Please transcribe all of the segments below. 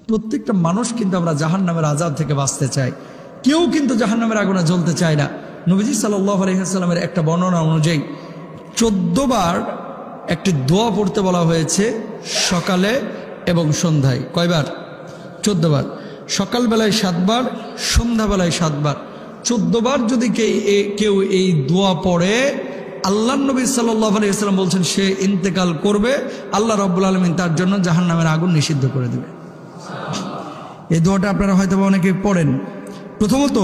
প্রত্যেকটা মানুষ কিন্তু আমরা জাহান্নামের আযাব থেকে বাঁচতে চাই, কেউ কিন্তু জাহান্নামের আগুনে জ্বলতে চায় না। নবীজি সাল্লাল্লাহু আলাইহি ওয়াসাল্লামের একটা বর্ণনা অনুযায়ী 14 বার একটি দোয়া পড়তে বলা হয়েছে সকালে এবং সন্ধ্যায়। কয়বার? 14 বার। সকালবেলায় 7 বার, সন্ধ্যাবেলায় 7 বার। 14 বার যদি কেউ এই দোয়া পড়ে, আল্লাহ নবী সাল্লাল্লাহু আলাইহি ওয়াসাল্লাম বলছেন সে ইন্তেকাল করবে, আল্লাহ রাব্বুল আলামিন তার জন্য জাহান্নামের আগুন নিষিদ্ধ করে দেবে। এই দোয়াটা আপনারা হয়তো অনেকে পড়েন। প্রথমত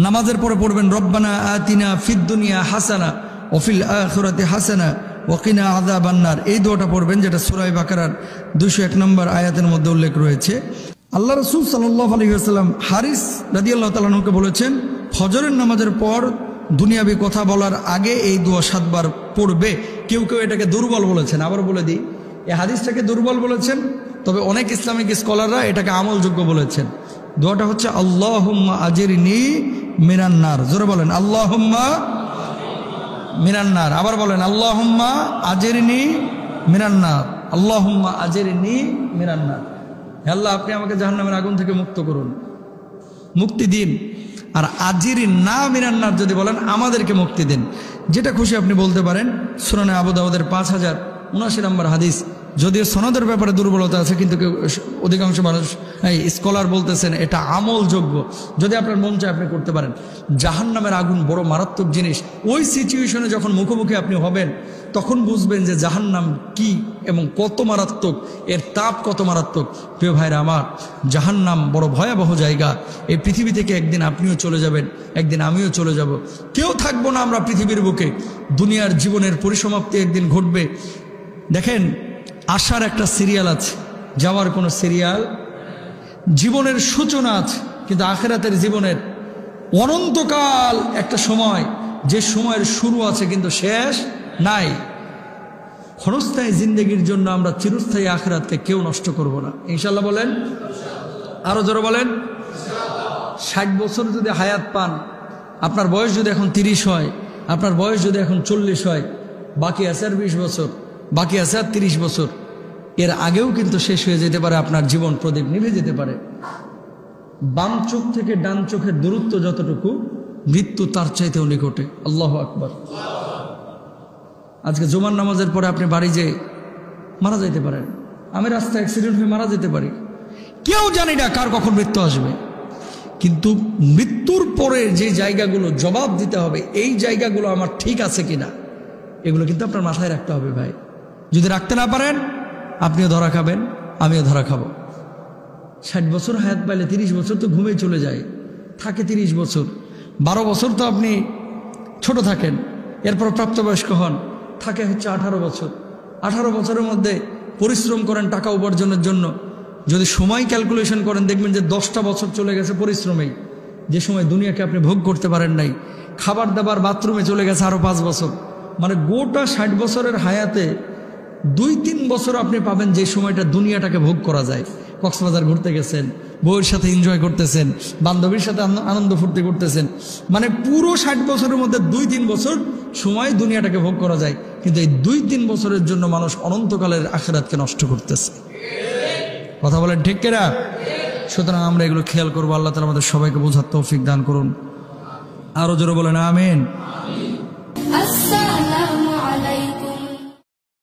নামাজের পরে পড়বেন রব্বানা আতিনা ফিদ দুনিয়া হাসানা ওয়া ফিল আখিরাতি হাসানা ওয়া কিনা আযাবান নার। এই দোয়াটা পড়বেন, যেটা সূরা বাকারার 201 নম্বর আয়াতের মধ্যে উল্লেখ রয়েছে। আল্লাহ রাসূল সাল্লাল্লাহু আলাইহি ওয়াসাল্লাম হারিস রাদিয়াল্লাহু তাআলা আনহুকে বলেছেন ফজরের নামাজের পর দুনিয়াবি কথা বলার আগে এই দোয়া 7 বার পড়বে। কেউ কেউ এটাকে দুর্বল বলেছেন, আবার বলে দিই এই হাদিসটাকে দুর্বল বলেছেন, তবে অনেক ইসলামিক স্কলাররা এটাকে আমলযোগ্য বলেছেন। দোয়াটা হচ্ছে আল্লাহুম্মা আজিরনি মিনান নার। জোরে বলেন আল্লাহুম্মা মিনান নার। আবার বলেন আল্লাহুম্মা আজিরনি মিনান নার, আল্লাহুম্মা আজিরনি মিনান নার। হে আল্লাহ, আপনি আমাকে জাহান্নামের আগুন থেকে মুক্ত করুন, মুক্তি দিন। আর আজিরি না মিনান নার যদি বলেন আমাদেরকে মুক্তি দিন, যেটা খুশি আপনি বলতে পারেন। সুনানে আবু দাউদের 5079 নম্বর হাদিস। যদিও সনদের ব্যাপারে দুর্বলতা আছে, কিন্তু অধিকাংশ মানুষ স্কলার বলতেছেন এটা আমলযোগ্য। যদি আপনার মন চায় আপনি করতে পারেন। জাহান্নামের আগুন বড় মারাত্মক জিনিস। ওই সিচুয়েশনে যখন মুখোমুখি আপনি হবেন তখন বুঝবেন যে জাহান্নাম কি এবং কত মারাত্মক, এর তাপ কত মারাত্মক। প্রিয় ভাইরা আমার, জাহান্নাম বড় ভয়াবহ জায়গা। এই পৃথিবী থেকে একদিন আপনিও চলে যাবেন, একদিন আমিও চলে যাব, কেউ থাকবো না আমরা পৃথিবীর বুকে। দুনিয়ার জীবনের পরিসমাপ্তি একদিন ঘটবে। দেখেন, আসার একটা সিরিয়াল আছে, যাওয়ার কোনো সিরিয়াল। জীবনের সূচনা আছে, কিন্তু আখিরাতের জীবনের অনন্তকাল একটা সময়, যে সময়ের শুরু আছে কিন্তু শেষ নাই। ক্ষণস্থায়ী জিন্দেগির জন্য আমরা চিরস্থায়ী আখিরাতকে কেউ নষ্ট করব না, ইনশাল্লাহ। বলেন আরো জোরে বলেন। 60 বছর যদি হায়াত পান, আপনার বয়স যদি এখন 30 হয়, আপনার বয়স যদি এখন 40 হয়, বাকি আছে আর 20 বছর, বাকি আছে আর 30 বছর। এর আগেও কিন্তু শেষ হয়ে যেতে পারে, আপনার জীবন প্রদীপ নিভে যেতে পারে। বাম চোখ থেকে ডান চোখের দূরত্ব যতটুকু, মৃত্যু তার চাইতেও নিকটে। আল্লাহু আকবার। আজকে জুমার নামাজের পরে আপনি বাড়ি যেয়ে মারা যাইতে পারেন। আমি রাস্তায় অ্যাক্সিডেন্ট হয়ে মারা যেতে পারি, কেউ জানি না কার কখন মৃত্যু আসবে। কিন্তু মৃত্যুর পরে যে জায়গাগুলো জবাব দিতে হবে, এই জায়গাগুলো আমার ঠিক আছে কিনা, এগুলো কিন্তু আপনার মাথায় রাখতে হবে ভাই। যদি রাখতে না পারেন, আপনিও ধরা খাবেন, আমিও ধরা খাবো। 60 বছর হায়াত পাইলে 30 বছর তো ঘুমিয়ে চলে যায়, থাকে 30 বছর। 12 বছর তো আপনি ছোট থাকেন, এরপর প্রাপ্তবয়স্ক হন, থাকে হচ্ছে 18 বছর। 18 বছরের মধ্যে পরিশ্রম করেন টাকা উপার্জনের জন্য। যদি সময় ক্যালকুলেশন করেন, দেখবেন যে 10টা বছর চলে গেছে পরিশ্রমেই, যে সময় দুনিয়াকে আপনি ভোগ করতে পারেন নাই। খাবার দাবার বাথরুমে চলে গেছে আরো 5 বছর। মানে গোটা 60 বছরের হায়াতে 2-3 বছর আপনি পাবেন যে সময়টা দুনিয়াটাকে ভোগ করা যায়। কক্সবাজার ঘুরতে গেছেন, বউয়ের সাথে এনজয় করতেছেন, বান্ধবীর সাথে আনন্দ ফুর্তি করতেছেন। মানে পুরো 60 বছরের মধ্যে 2-3 বছর সময় দুনিয়াটাকে ভোগ করা যায়, কিন্তু এই 2-3 বছরের জন্য মানুষ অনন্তকালের আখিরাতকে নষ্ট করতেছে। কথা বলেন ঠিক কিনা? সুতরাং আমরা এগুলো খেয়াল করবো। আল্লাহ তাআলা আমাদের সবাইকে বোঝার তৌফিক দান করুন। আরো জোরে বলেন আমিন। আসসালামু